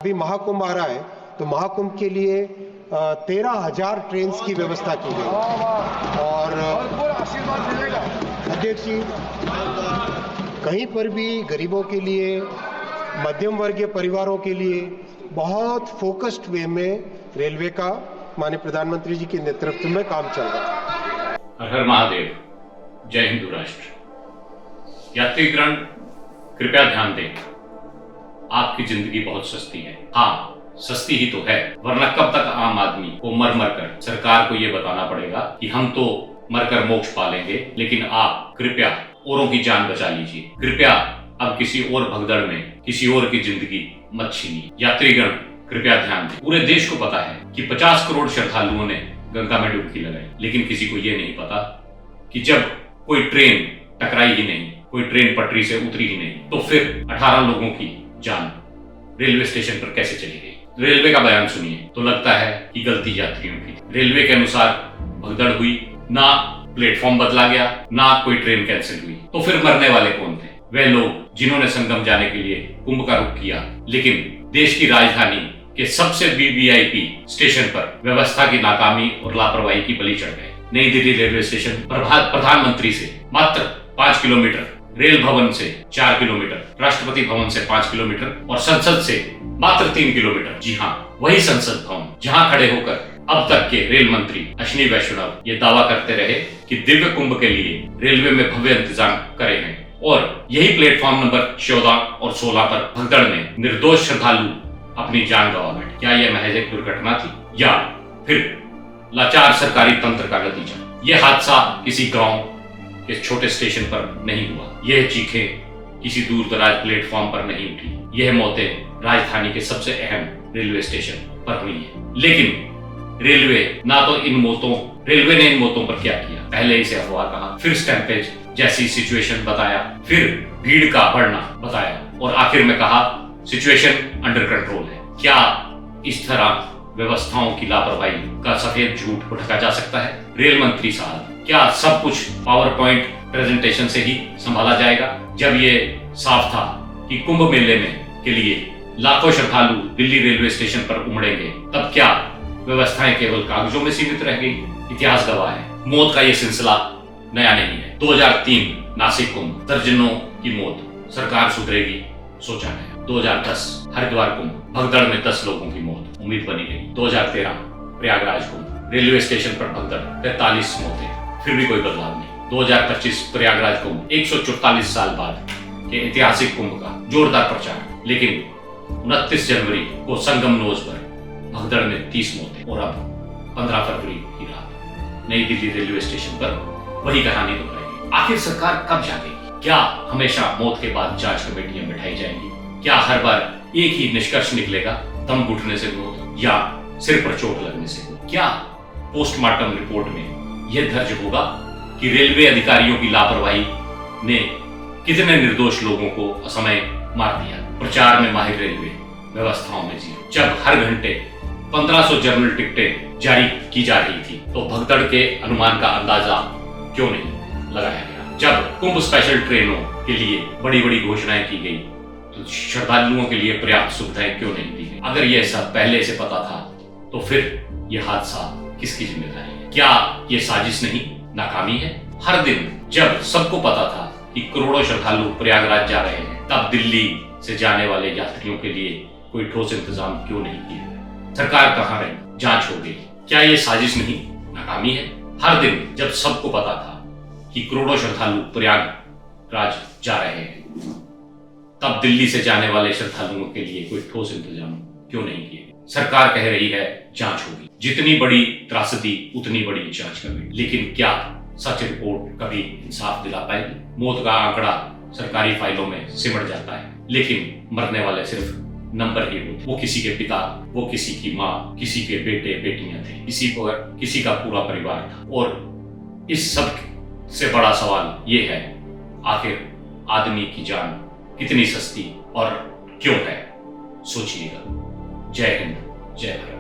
अभी महाकुंभ आ रहा है तो महाकुंभ के लिए 13,000 ट्रेन की व्यवस्था की गई और अध्यक्ष जी कहीं पर भी गरीबों के लिए, मध्यम वर्गीय परिवारों के लिए बहुत फोकस्ड वे में रेलवे का माननीय प्रधानमंत्री जी के नेतृत्व में काम चल रहा है। हर हर महादेव। जय हिंदू राष्ट्र। यात्रीगण कृपया ध्यान दें, आपकी जिंदगी बहुत सस्ती है। हाँ, सस्ती ही तो है, वरना कब तक आम आदमी को मर मर कर सरकार को ये बताना पड़ेगा कि हम तो मरकर मोक्ष पा लेंगे, लेकिन आप कृपया औरों की जान बचा लीजिए। कृपया अब किसी और भगदड़ में किसी और की जिंदगी मत छीनिए। यात्रीगण कृपया ध्यान दें, पूरे देश को पता है कि 50 करोड़ श्रद्धालुओं ने गंगा में डुबकी लगाई, लेकिन किसी को ये नहीं पता कि जब कोई ट्रेन टकराई ही नहीं, कोई ट्रेन पटरी से उतरी ही नहीं, तो फिर 18 लोगों की जान रेलवे स्टेशन पर कैसे चली गई। रेलवे का बयान सुनिए तो लगता है कि गलती यात्रियों की। रेलवे के अनुसार भगदड़ हुई, ना प्लेटफॉर्म बदला गया, ना कोई ट्रेन कैंसिल हुई, तो फिर मरने वाले कौन थे? वे लोग जिन्होंने संगम जाने के लिए कुंभ का रुख किया, लेकिन देश की राजधानी के सबसे वीवीआईपी स्टेशन पर व्यवस्था की नाकामी और लापरवाही की बलि चढ़ गए। नई दिल्ली रेलवे स्टेशन प्रधानमंत्री से मात्र 5 किलोमीटर, रेल भवन से 4 किलोमीटर, राष्ट्रपति भवन से 5 किलोमीटर और संसद से मात्र 3 किलोमीटर। जी हाँ, वही संसद भवन जहाँ खड़े होकर अब तक के रेल मंत्री अश्विनी वैष्णव ये दावा करते रहे कि दिव्य कुंभ के लिए रेलवे में भव्य इंतजाम करे हैं, और यही प्लेटफॉर्म नंबर 14 और 16 पर भगदड़ में निर्दोष श्रद्धालु अपनी जान गंवा बैठे। क्या यह महज एक दुर्घटना थी या फिर लाचार सरकारी तंत्र का नतीजा? यह हादसा किसी गांव के छोटे स्टेशन पर नहीं हुआ, यह चीखें किसी दूर दराज प्लेटफॉर्म पर नहीं उठी, यह मौतें राजधानी के सबसे अहम रेलवे स्टेशन पर हुई है। लेकिन रेलवे ने इन मौतों पर क्या किया? पहले इसे अफवाह कहा, फिर स्टैंपेज जैसी सिचुएशन बताया, फिर भीड़ का बढ़ना बताया और आखिर में कहा सिचुएशन अंडर कंट्रोल है। क्या इस तरह व्यवस्थाओं की लापरवाही का सफेद झूठ को ढका जा सकता है? रेल मंत्री साहब, क्या सब कुछ पावर पॉइंट प्रेजेंटेशन से ही संभाला जाएगा? जब ये साफ था कि कुंभ मेले में के लिए लाखों श्रद्धालु दिल्ली रेलवे स्टेशन पर उमड़ेंगे, तब क्या व्यवस्थाएं केवल कागजों में सीमित रह गई? इतिहास गवाह है, मौत का ये सिलसिला नया नहीं है। 2003 नासिक कुंभ, दर्जनों की मौत, सरकार सुधरेगी सोचा है। 2010 हरिद्वार कुंभ, भगदड़ में 10 लोगों की मौत, उम्मीद बनी रही। 2013 प्रयागराज कुंभ, रेलवे स्टेशन पर भगदड़, 43 मौतें, फिर भी कोई बदलाव नहीं। 2025 प्रयागराज कुंभ, 144 साल बाद के ऐतिहासिक कुंभ का जोरदार प्रचार, लेकिन 29 जनवरी को संगम नोज पर भगदड़ में 30 मौतें और अब 15 फरवरी की रात नई दिल्ली रेलवे स्टेशन पर वही कहानी दोहराएगी। आखिर सरकार कब जागेगी? क्या हमेशा मौत के बाद जांच कमेटियां बिठाई जाएंगी? क्या हर बार एक ही निष्कर्ष निकलेगा, दम घुटने से मौत या सिर पर चोट लगने से मौत? क्या पोस्टमार्टम रिपोर्ट में यह दर्ज होगा कि रेलवे अधिकारियों की लापरवाही ने कितने निर्दोष लोगों को असमय मार दिया? प्रचार में माहिर रेलवे, व्यवस्थाओं में जीरो। जब हर घंटे 1500 जर्नल टिकटें जारी की जा रही थी, तो भगदड़ के अनुमान का अंदाजा क्यों नहीं लगाया गया? जब कुंभ स्पेशल ट्रेनों के लिए बड़ी बड़ी घोषणाएं की गई, तो श्रद्धालुओं के लिए पर्याप्त सुविधाएं क्यों नहीं दी गई? अगर यह सब पहले से पता था, तो फिर यह हादसा किसकी जिम्मेदारी है? क्या यह साजिश नहीं, नाकामी है? हर दिन जब सबको पता था कि करोड़ों श्रद्धालु प्रयागराज जा रहे हैं, तब दिल्ली से जाने वाले यात्रियों के लिए कोई ठोस इंतजाम क्यों नहीं किए गए? सरकार कहाँ रही? जांच हो गई। क्या ये साजिश नहीं, नाकामी है? हर दिन जब सबको पता था कि करोड़ों श्रद्धालु प्रयागराज जा रहे हैं, तब दिल्ली से जाने वाले श्रद्धालुओं के लिए कोई ठोस इंतजाम क्यों नहीं किए? सरकार कह रही है जांच होगी, जितनी बड़ी त्रासदी उतनी बड़ी जांच कमेटी, लेकिन क्या सच रिपोर्ट कभी इंसाफ दिला पाएगी? मौत का आंकड़ा सरकारी फाइलों में सिमट जाता है, लेकिन मरने वाले सिर्फ नंबर ही होते। वो किसी के पिता, वो किसी की माँ, किसी के बेटे बेटियां थे, किसी का पूरा परिवार था। और इस सब से बड़ा सवाल ये है, आखिर आदमी की जान कितनी सस्ती और क्यों है? सोचिएगा। जय हिंद, जय भारत।